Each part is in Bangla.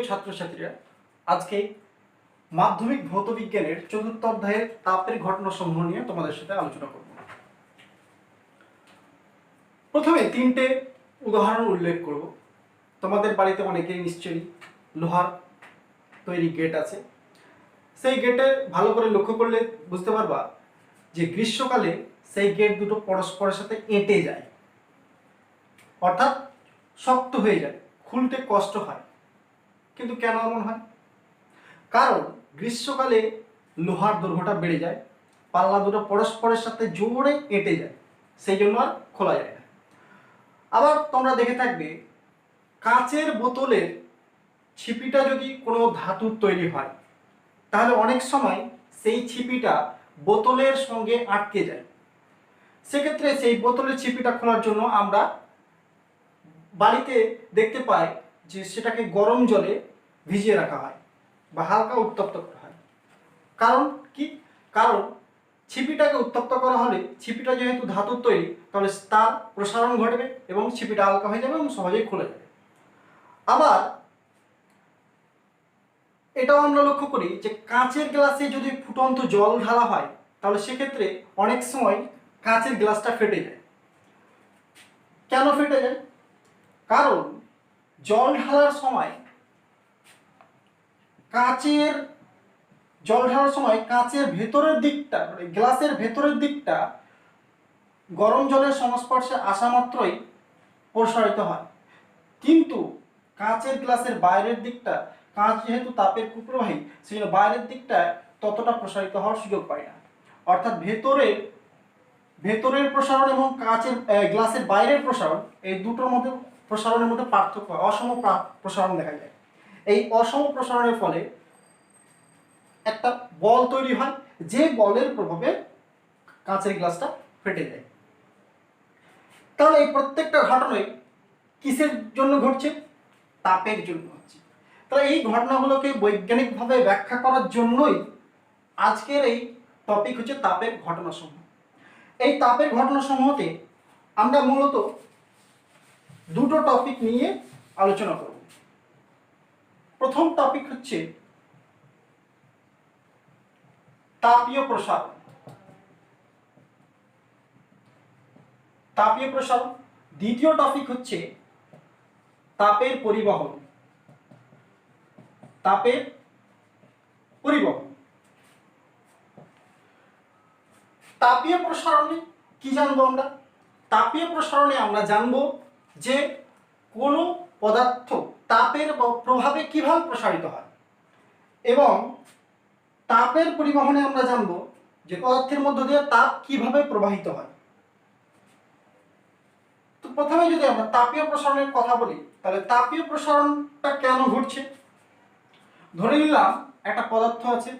ছাত্রছাত্রীরা, আজকে মাধ্যমিক ভৌত বিজ্ঞানের চতুর্থ অধ্যায়ের তাপের ঘটনাসমূহ নিয়ে তোমাদের সাথে আলোচনা করব। প্রথমে তিনটে উদাহরণ উল্লেখ করব। তোমাদের বাড়িতে অনেকেই নিশ্চয়ই লোহার তৈরি গেট আছে। সেই গেটে ভালো করে লক্ষ্য করলে বুঝতে পারবা যে গ্রীষ্মকালে সেই গেট দুটো পরস্পরের সাথে এঁটে যায়, অর্থাৎ শক্ত হয়ে যায়, খুলতে কষ্ট হয়। কিন্তু কেন এমন হয়? কারণ গ্রীষ্মকালে লোহার দৈর্ঘ্যটা বেড়ে যায়, পাল্লা দুটো পরস্পরের সাথে জোরে এঁটে যায়, সেই জন্য আর খোলা যায় না। আবার তোমরা দেখে থাকবে কাচের বোতলের ছিপিটা যদি কোনো ধাতুর তৈরি হয়, তাহলে অনেক সময় সেই ছিপিটা বোতলের সঙ্গে আটকে যায়। সেক্ষেত্রে সেই বোতলের ছিপিটা খোলার জন্য আমরা বাড়িতে দেখতে পাই যে সেটাকে গরম জলে ভিজিয়ে রাখা হয় বা হালকা উত্তপ্ত করা হয়। কারণ কি? কারণ ছিপিটাকে উত্তপ্ত করা হলে ছিপিটা যেহেতু ধাতুর তৈরি, তাহলে তার প্রসারণ ঘটবে এবং ছিপিটা হালকা হয়ে যাবে এবং সহজেই খুলে যাবে। আবার এটাও আমরা লক্ষ্য করি যে কাঁচের গ্লাসে যদি ফুটন্ত জল ঢালা হয়, তাহলে সেক্ষেত্রে অনেক সময় কাঁচের গ্লাসটা ফেটে যায়। কেন ফেটে যায়? কারণ জল ঢালার সময় কাঁচের ভেতরের দিকটা, মানে গ্লাসের ভেতরের দিকটা গরম জলের সংস্পর্শে আসা মাত্রই প্রসারিত হয়, কিন্তু কাঁচের গ্লাসের বাইরের দিকটা, কাঁচ যেহেতু তাপের কুপ্রবাহী, সেই জন্য বাইরের দিকটা ততটা প্রসারিত হওয়ার সুযোগ পায় না। অর্থাৎ ভেতরের প্রসারণ এবং কাঁচের গ্লাসের বাইরের প্রসারণ, এই দুটোর মধ্যে প্রসারণের মধ্যে পার্থক্য, অসম প্রসারণ দেখা যায়। এই অসম প্রসারণের ফলে একটা বল তৈরি হয়, যে বলের প্রভাবে কাঁচের গ্লাসটা ফেটে যায়। তাহলে এই প্রত্যেকটা ঘটনাই কিসের জন্য ঘটছে? তাপের জন্য হচ্ছে। তাহলে এই ঘটনাগুলোকে বৈজ্ঞানিকভাবে ব্যাখ্যা করার জন্যই আজকের এই টপিক হচ্ছে তাপের ঘটনাসমূহ। এই তাপের ঘটনাসমূহতে আমরা মূলত দুটো টপিক নিয়ে আলোচনা করব। প্রথম টপিক হচ্ছে তাপীয় প্রসারণ। দ্বিতীয় টপিক হচ্ছে তাপের পরিবহন। তাপীয় প্রসারণে কি জানবো আমরা? তাপীয় প্রসারণে আমরা জানবো যে কোনো পদার্থ তাপের প্রভাবে কিভাবে প্রসারিত হয়, এবং তাপের পরিবহনে আমরা জানবো যে পদার্থের মধ্য দিয়ে তাপ কিভাবে প্রবাহিত হয়। তো প্রথমে যদি আমরা তাপীয় প্রসারণের কথা বলি, তাহলে তাপীয় প্রসারণটা কেন ঘটছে? ধরে নিলাম একটা পদার্থ আছে,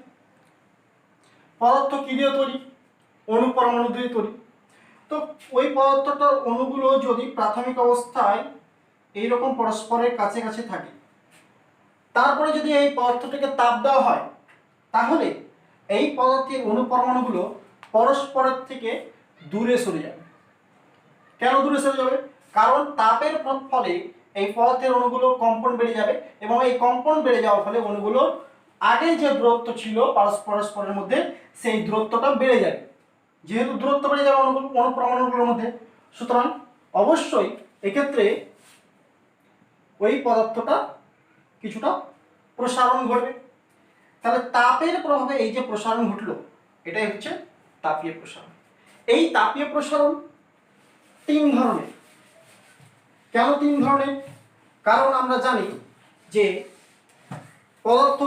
পদার্থ কি দিয়ে তৈরি? অণু পরমাণু দিয়ে তৈরি। তো ওই পদার্থটার অণুগুলো যদি প্রাথমিক অবস্থায় এইরকম পরস্পরের কাছে কাছে থাকে, তারপরে যদি এই পদার্থটাকে তাপ দেওয়া হয়, তাহলে এই পদার্থের অণু পরমাণুগুলো পরস্পরের থেকে দূরে সরে যাবে। কেন দূরে সরে যাবে? কারণ তাপের ফলে এই পদার্থের অণুগুলোর কম্পন বেড়ে যাবে, এবং এই কম্পন বেড়ে যাওয়ার ফলে অণুগুলোর আগে যে দূরত্ব ছিল পরস্পরের মধ্যে, সেই দূরত্বটা বেড়ে যাবে। যেহেতু দূরত্ব বেড়ে যাবে অণু পরমাণুগুলোর মধ্যে, সুতরাং অবশ্যই এক্ষেত্রে ওই পদার্থটা কিছুটা প্রসারণ ঘটবে। তাহলে তাপের প্রভাবে এই যে প্রসারণ ঘটলো, এটাই হচ্ছে তাপীয় প্রসারণ। এই তাপীয় প্রসারণ তিন ধরনের। কেন তিন ধরনের? কারণ আমরা জানি যে পদার্থ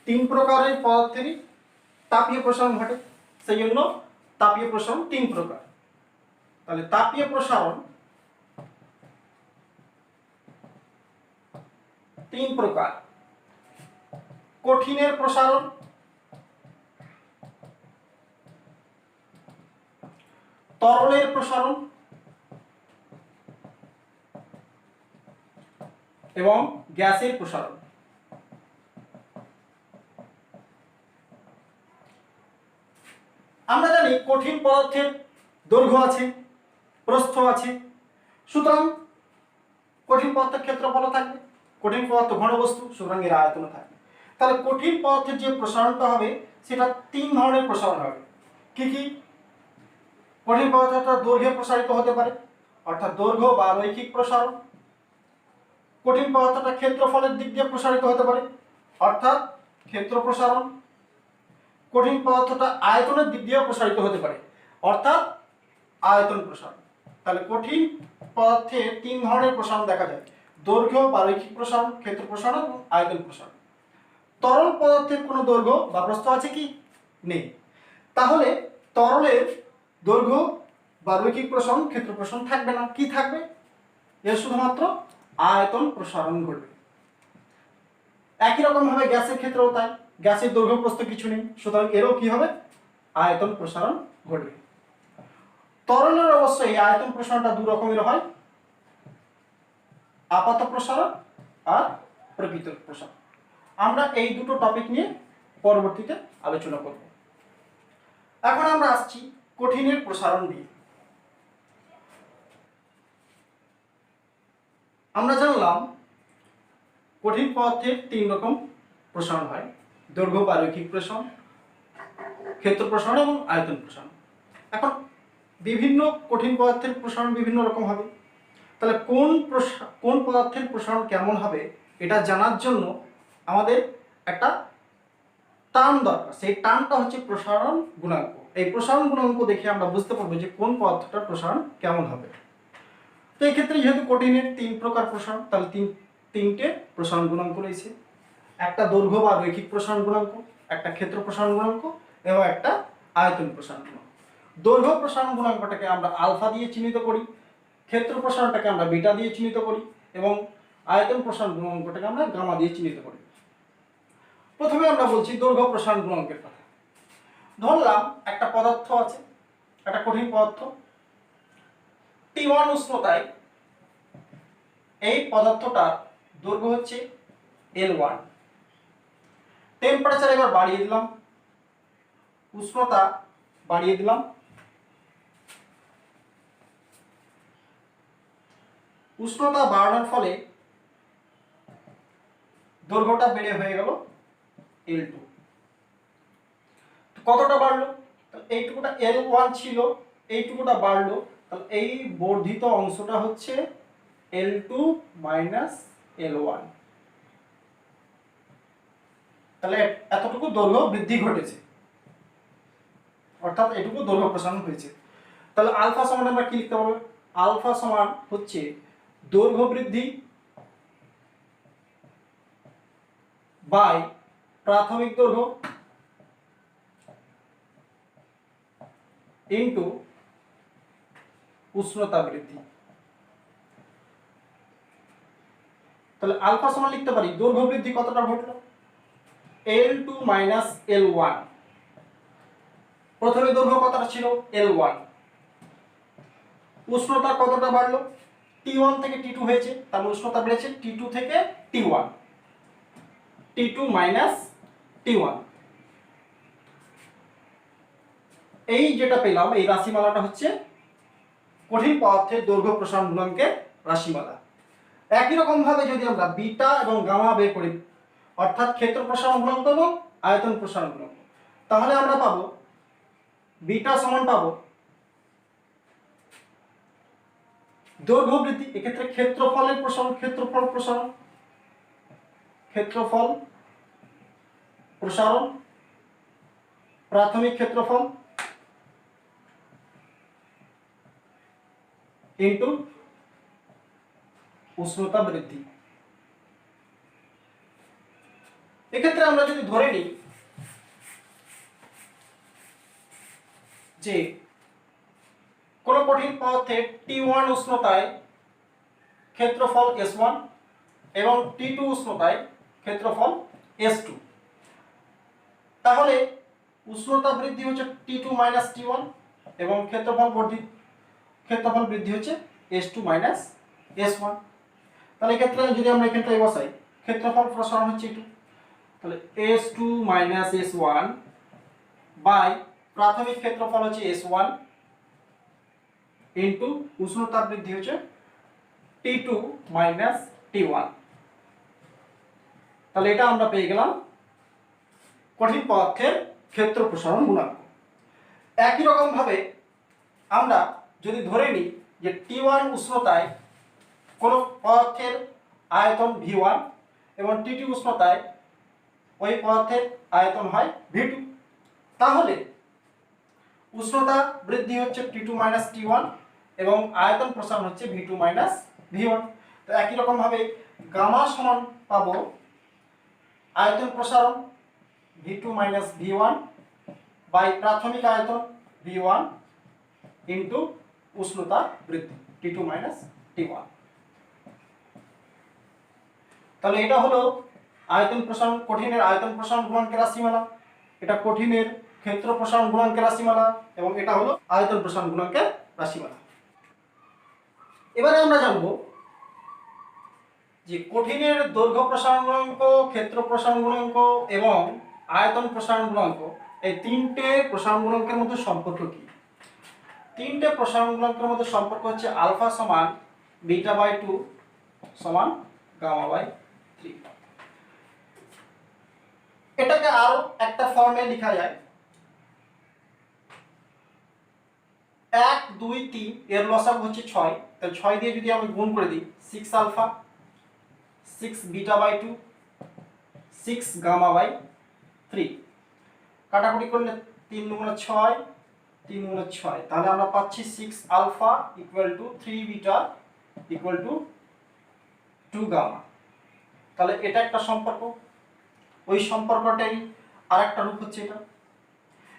তিন প্রকারের পদার্থেরই তাপীয় প্রসারণ ঘটে, সেই জন্য তাপীয় প্রসারণ তিন প্রকার। তাহলে তাপীয় প্রসারণ তিন প্রকার: কঠিনের প্রসারণ, তরলের প্রসারণ এবং গ্যাসের প্রসারণ। আমরা জানি কঠিন পদার্থের দৈর্ঘ্য আছে, প্রস্থ আছে, সুতরাং কঠিন পদার্থের ক্ষেত্রফল থাকবে। কঠিন পদার্থ ঘনবস্তু, সুতরাং এর আয়তন থাকবে। তাহলে কঠিন পদার্থের যে প্রসারণটা হবে সেটা তিন ধরনের প্রসারণ হবে। কি কি? কঠিন পদার্থটা দৈর্ঘ্যে প্রসারিত হতে পারে, অর্থাৎ দৈর্ঘ্য বা রৈখিক প্রসারণ। কঠিন পদার্থটা ক্ষেত্রফলের দিক দিয়ে প্রসারিত হতে পারে, অর্থাৎ ক্ষেত্র প্রসারণ। কঠিন পদার্থটা আয়তনের দিক দিয়েও প্রসারিত হতে পারে, অর্থাৎ আয়তন প্রসারণ। তাহলে কঠিন পদার্থে তিন ধরনের প্রসারণ দেখা যায়: দৈর্ঘ্য বা রৈখিক প্রসারণ, ক্ষেত্র প্রসারণ এবং আয়তন প্রসারণ। তরল পদার্থের কোনো দৈর্ঘ্য বা প্রস্থ আছে কি? নেই। তাহলে তরলের দৈর্ঘ্য বা রৈখিক প্রসারণ, ক্ষেত্র প্রসারণ থাকবে না। কি থাকবে? এর শুধুমাত্র আয়তন প্রসারণ ঘটবে। একই রকম ভাবে গ্যাসের ক্ষেত্রেও তাই, গ্যাসের দৈর্ঘ্য প্রস্থ কিছু নেই, সুতরাং এরও কি হবে? আয়তন প্রসারণ ঘটবে। তরলের অবশ্যই আয়তন প্রসারণটা দু রকমের হয়, আপাত প্রসারণ আর প্রকৃত প্রসারণ। আমরা এই দুটো টপিক নিয়ে পরবর্তীতে আলোচনা করব। এখন আমরা আসছি কঠিনের প্রসারণ দিয়ে। আমরা জানলাম কঠিন পদার্থের তিন রকম প্রসারণ হয়: দৈর্ঘ্য বা রৈখিক প্রসারণ, ক্ষেত্র প্রসারণ এবং আয়তন প্রসারণ। এখন বিভিন্ন কঠিন পদার্থের প্রসারণ বিভিন্ন রকম হবে। তাহলে কোন পদার্থের প্রসারণ কেমন হবে এটা জানার জন্য আমাদের একটা টার্ম দরকার। সেই টার্মটা হচ্ছে প্রসারণ গুণাঙ্ক। এই প্রসারণ গুণাঙ্ক দেখে আমরা বুঝতে পারবো যে কোন পদার্থটার প্রসারণ কেমন হবে। তো এই ক্ষেত্রে যেহেতু কঠিনের তিন প্রকার প্রসারণ, তাহলে তিনটে প্রসারণ গুণাঙ্ক রয়েছে: একটা দৈর্ঘ্য বা রৈখিক প্রসারণ গুণাঙ্ক, একটা ক্ষেত্র প্রসারণ গুণাঙ্ক এবং একটা আয়তন প্রসারণ গুণাঙ্ক। দৈর্ঘ্য প্রসারণ গুণাঙ্কটাকে আমরা আলফা দিয়ে চিহ্নিত করি, ক্ষেত্র প্রসারণটাকে আমরা বিটা দিয়ে চিহ্নিত করি এবং আয়তন প্রসারণ গুণাঙ্কটাকে আমরা গামা দিয়ে চিহ্নিত করি। প্রথমে আমরা বলছি দৈর্ঘ্য প্রসারণ গুণাঙ্কের কথা। ধরলাম একটা পদার্থ আছে, একটা কঠিন পদার্থ, T1 উষ্ণতায় এই পদার্থটার দৈর্ঘ্য হচ্ছে L1। টেম্পারেচার এবার বাড়িয়ে দিলাম, উষ্ণতা বাড়িয়ে দিলাম। উষ্ণতা বাড়ানোর ফলে দৈর্ঘ্যটা বেড়ে হয়ে গেল L2। কতটা বাড়লো? এইটুকুটা L1 ছিল, এইটুকুটা বাড়লো, তাহলে এই বর্ধিত অংশটা হচ্ছে L2 মাইনাস L1। তাহলে এতটুকু দৈর্ঘ্য বৃদ্ধি ঘটেছে, অর্থাৎ এটুকু দৈর্ঘ্য প্রসারণ হয়েছে। তাহলে আলফা সমান আমরা কি লিখতে পারবো? আলফা সমান হচ্ছে দৈর্ঘ্য বৃদ্ধি বাই প্রাথমিক দৈর্ঘ্য ইনটু উষ্ণতা বৃদ্ধি। তাহলে আলফা সমান লিখতে পারি দৈর্ঘ্য বৃদ্ধি কতটা ঘটলো? L2 minus L1। প্রথমে দৈর্ঘ্য কতটা ছিল? L1। উষ্ণতা কতটা বাড়লো? T1 থেকে T2 হয়েছে, তার উষ্ণতা বেড়েছে T2 থেকে T1, T2 মাইনাস T1। এই যেটা পেলাম, এই রাশিমালাটা হচ্ছে কঠিন পদার্থের দৈর্ঘ্য প্রসারণ গুণাঙ্কের রাশিমালা। একই রকম ভাবে যদি আমরা বিটা এবং গামা বের করি, অর্থাৎ ক্ষেত্র প্রসারণ গুণাঙ্ক এবং আয়তন প্রসারণ গুণাঙ্ক, তাহলে আমরা পাবো বিটা সমান পাবো দৈর্ঘ্য বৃদ্ধি, এক্ষেত্রে ক্ষেত্রফলের প্রসারণ, ক্ষেত্রফল প্রসারণ, প্রাথমিক ক্ষেত্রফল ইনটু উষ্ণতা বৃদ্ধি। এক্ষেত্রে আমরা যদি ধরে নিই যে কোন কঠিন পদার্থের T1 উষ্ণতায় ক্ষেত্রফল S1 এবং T2 উষ্ণতায় ক্ষেত্রফল S2, তাহলে উষ্ণতা বৃদ্ধি হচ্ছে T2 মাইনাস T1 এবং ক্ষেত্রফল বৃদ্ধি হচ্ছে S2 মাইনাস S1। তাহলে এক্ষেত্রে যদি আমরা এখানটায় বসাই, ক্ষেত্রফল প্রসারণ হচ্ছে একটু, তাহলে S2 মাইনাস S1 বাই প্রাথমিক ক্ষেত্রফল হচ্ছে S1 ইনটু উষ্ণতা বৃদ্ধি হচ্ছে T2 মাইনাস T1। তাহলে এটা আমরা পেয়ে গেলাম কঠিন পদার্থের ক্ষেত্র প্রসারণ গুণাঙ্ক। একই রকম ভাবে আমরা যদি ধরে নিই যে T1 উষ্ণতায় কোনো পদার্থের আয়তন V1 এবং T2 উষ্ণতায় ওই পদার্থের আয়তন হয় V2, তাহলে উষ্ণতা বৃদ্ধি হচ্ছে T2 মাইনাস T1 এবং আয়তন প্রসারণ হচ্ছে V2 মাইনাস V1। তো একই রকম ভাবে গামা সমান পাবো আয়তন প্রসারণ V2 মাইনাস V1 বাই প্রাথমিক আয়তন V1 ইন্টু উষ্ণতা বৃদ্ধি T2 মাইনাস T1। তাহলে এটা হলো আয়তন প্রসারণ, কঠিনের আয়তন প্রসারণ গুণাঙ্কের রাশিমালা, এটা কঠিনের ক্ষেত্র প্রসারণ গুণাঙ্কের রাশিমালা এবং এটা হলো আয়তন প্রসারণ গুণাঙ্কের রাশিমালা। এবারে আমরা জানবো যে কঠিনের দৈর্ঘ্য প্রসারণ গুণাঙ্ক, ক্ষেত্র প্রসারণ গুণাঙ্ক এবং আয়তন প্রসারণ গুণাঙ্ক, এই তিনটে প্রসারণ গুণাঙ্কের মধ্যে সম্পর্ক কি? তিনটে প্রসারণ গুণাঙ্কের মধ্যে সম্পর্ক হচ্ছে আলফা সমান বিটা বাই 2 সমান গামা বাই 3। এটাকে আরো একটা ফর্মে লেখা যায় 1 2 3 এর লসাগু হচ্ছে 6, তাহলে 6 দিয়ে যদি আমি গুণ করে দিই 6 alpha 6 beta by 2 6 gamma by 3, কাটাকুটি করলে 3 গুণে 6 3 গুণে 6, তাহলে আমরা পাচ্ছি 6 alpha equal to 3 beta equal to 2 gamma. তাহলে এটা একটা সম্পর্ক, ওই সম্পর্কটাই আরেকটা রূপ হচ্ছে এটা।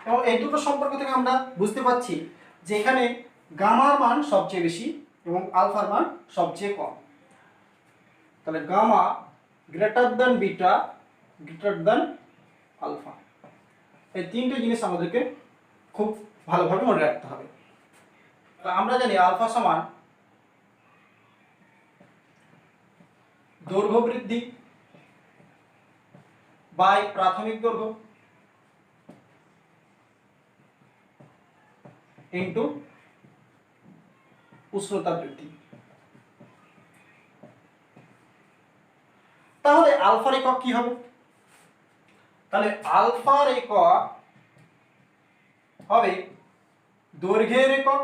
এবং এই দুটো সম্পর্ক থেকে আমরা বুঝতে পারছি যে এখানে গামার মান সবচেয়ে বেশি এবং আলফার মান সবচেয়ে কম। তাহলে gamma greater than beta greater than alpha, এই তিনটে জিনিস আমাদেরকে খুব ভালোভাবে মনে রাখতে হবে। আমরা জানি আলফা সমান দৈর্ঘ্য বৃদ্ধি বাই প্রাথমিক দৈর্ঘ্য ইন্টু উষ্ণতা বৃদ্ধি। তাহলে আলফার একক কি হবে? তাহলে আলফার একক হবে দৈর্ঘ্যের একক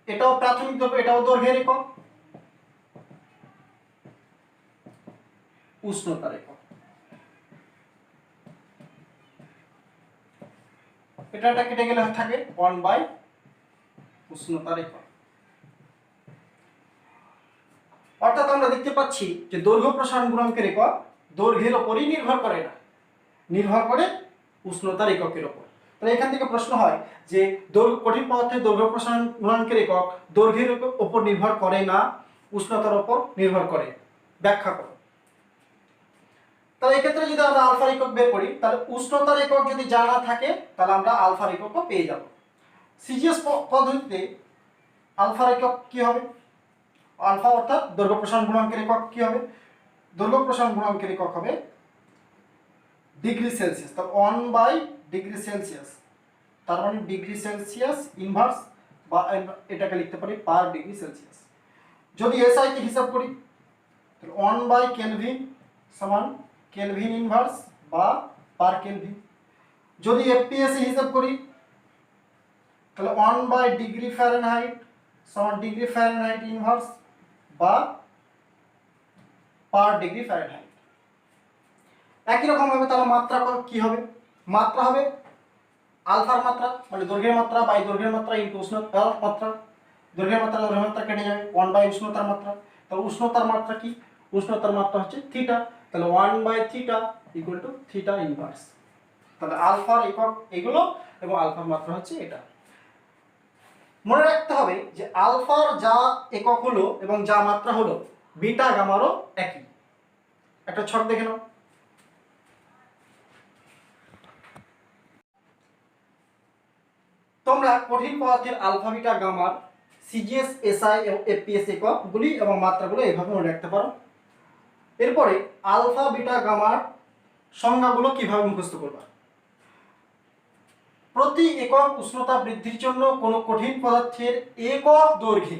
এটাও প্রাথমিক দৈর্ঘ্য, এটাও দৈর্ঘ্যের একক, উষ্ণতার একক। এটা কেটে গেলে থাকে 1 বাই উষ্ণতার একক। অর্থাৎ আমরা দেখতে পাচ্ছি যে দৈর্ঘ্য প্রসারণ গুণাঙ্কের একক দৈর্ঘ্যের উপরই নির্ভর করে না, নির্ভর করে উষ্ণতার এককের উপর। তাহলে এখান থেকে প্রশ্ন হয় যে কঠিন পদার্থের দৈর্ঘ্য প্রসারণ গুণাঙ্কের একক দৈর্ঘ্যের উপর নির্ভর করে না, উষ্ণতার উপর নির্ভর করে, ব্যাখ্যা করো। তাহলে এক্ষেত্রে যদি আমরা আলফার একক বের করি, তাহলে উষ্ণতার একক যদি জানা থাকে তাহলে আমরা আলফার এককও পেয়ে যাব। সিজিএস পদ্ধতিতে আলফার একক কি হবে? আলফা অর্থাৎ দৈর্ঘ্য প্রসারণ গুণাঙ্কের একক কি হবে? দৈর্ঘ্য প্রসারণ গুণাঙ্কের একক হবে ডিগ্রি সেলসিয়াস। তাহলে 1 বাই ডিগ্রি সেলসিয়াস, তার মানে ডিগ্রি সেলসিয়াস ইনভার্স, বা এটাকে লিখতে পারি পার ডিগ্রি সেলসিয়াস। যদি এসআই কে হিসাব করি তাহলে 1 বাই কেলভিন সমান কেলভিন ইনভার্স বা পার কেলভিন। যদি এফপিএস এ হিসাব করি তাহলে 1 বাই ডিগ্রি ফারেনহাইট সমান ডিগ্রি ফারেনহাইট ইনভার্স বা পার ডিগ্রি ফারেনহাইট। একই রকম ভাবে তাহলে মাত্রা কি হবে? মাত্রা হবে আলফার মাত্রা মানে দৈর্ঘ্যের মাত্রা বাই দৈর্ঘ্যের মাত্রা ইনটু উষ্ণতার মাত্রা। দৈর্ঘ্যের মাত্রা দৈর্ঘ্যের মাত্রা কেটে যাবে, 1 বাই উষ্ণতার মাত্রা। তাহলে উষ্ণতার মাত্রা কি? উষ্ণতার মাত্রা হচ্ছে থিটা, তাহলে 1 by theta equal to theta inverse. তাহলে আলফার একক এগুলো এবং আলফার মাত্রা হচ্ছে এটা। মনে রাখতে হবে যে আলফার যা একক হলো এবং যা মাত্রা হলো বিটা গামারও একই। একটা ছক দেখে নাও। তোমরা কঠিন পদার্থের আলফা বিটা গামার সিজিএস এসআই এবং এফপিএস এককগুলি এবং মাত্রাগুলো এইভাবে মনে রাখতে পারো। এরপরে আলফা বিটা গামার সংজ্ঞাগুলো কিভাবে মুখস্থ করবা? প্রতি একক উষ্ণতা বৃদ্ধির জন্য কোনো কঠিন পদার্থের একক দৈর্ঘ্যে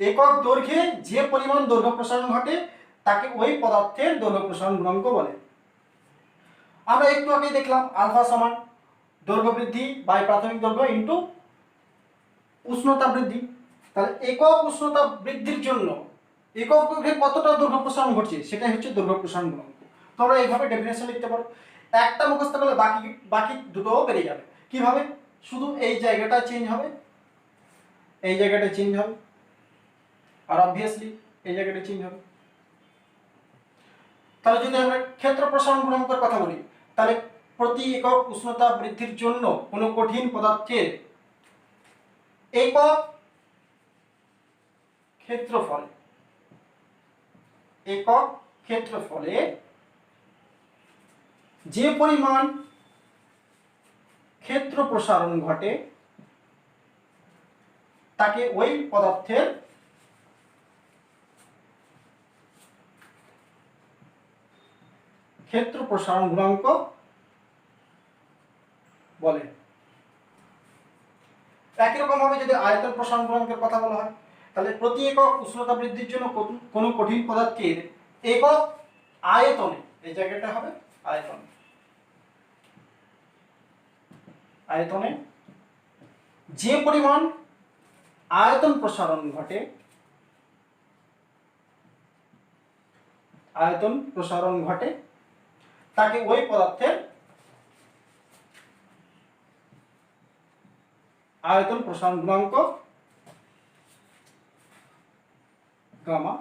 একক দৈর্ঘ্যে যে পরিমাণ দৈর্ঘ্য প্রসারণ ঘটে তাকে ওই পদার্থের দৈর্ঘ্য প্রসারণ গুণাঙ্ক বলে। আমরা একটু আগে দেখলাম আলফা সমান দৈর্ঘ্য বৃদ্ধি বাই প্রাথমিক দৈর্ঘ্য ইন্টু উষ্ণতা বৃদ্ধি। তাহলে একক উষ্ণতা বৃদ্ধির জন্য একক দৈর্ঘ্যে কতটা দৈর্ঘ্য প্রসারণ ঘটছে সেটাই হচ্ছে দৈর্ঘ্য প্রসারণ গুণাঙ্ক। তোমরা এইভাবে ডেফিনেশন লিখতে পারো। একটা মুখস্থ করলে বাকি বাকি দুটোও বেরিয়ে যাবে। কিভাবে? শুধু এই জায়গাটা চেঞ্জ হবে, এই জায়গাটা চেঞ্জ হবে, আর অবভিয়াসলি এই জায়গাটা চেঞ্জ হবে। তাহলে যদি আমরা ক্ষেত্র প্রসারণ গুণাঙ্কের কথা বলি, তাহলে প্রতি একক উষ্ণতা বৃদ্ধির জন্য কোনো কঠিন পদার্থের একক ক্ষেত্রফলে যে পরিমাণ ক্ষেত্র প্রসারণ ঘটে তাকে ওই পদার্থের ক্ষেত্র প্রসারণ গুণাঙ্ক বলে। একই রকম ভাবে যদি আয়তন প্রসারণ গুণাঙ্কের কথা বলা হয়, তাহলে প্রতি একক উষ্ণতা বৃদ্ধির জন্য কোনো কঠিন পদার্থের একক আয়তনে, এই জায়গাটা হবে আয়তনে যে পরিমাণ আয়তন প্রসারণ ঘটে তাকে ওই পদার্থের আয়তন প্রসারণ গুণাঙ্ক গামা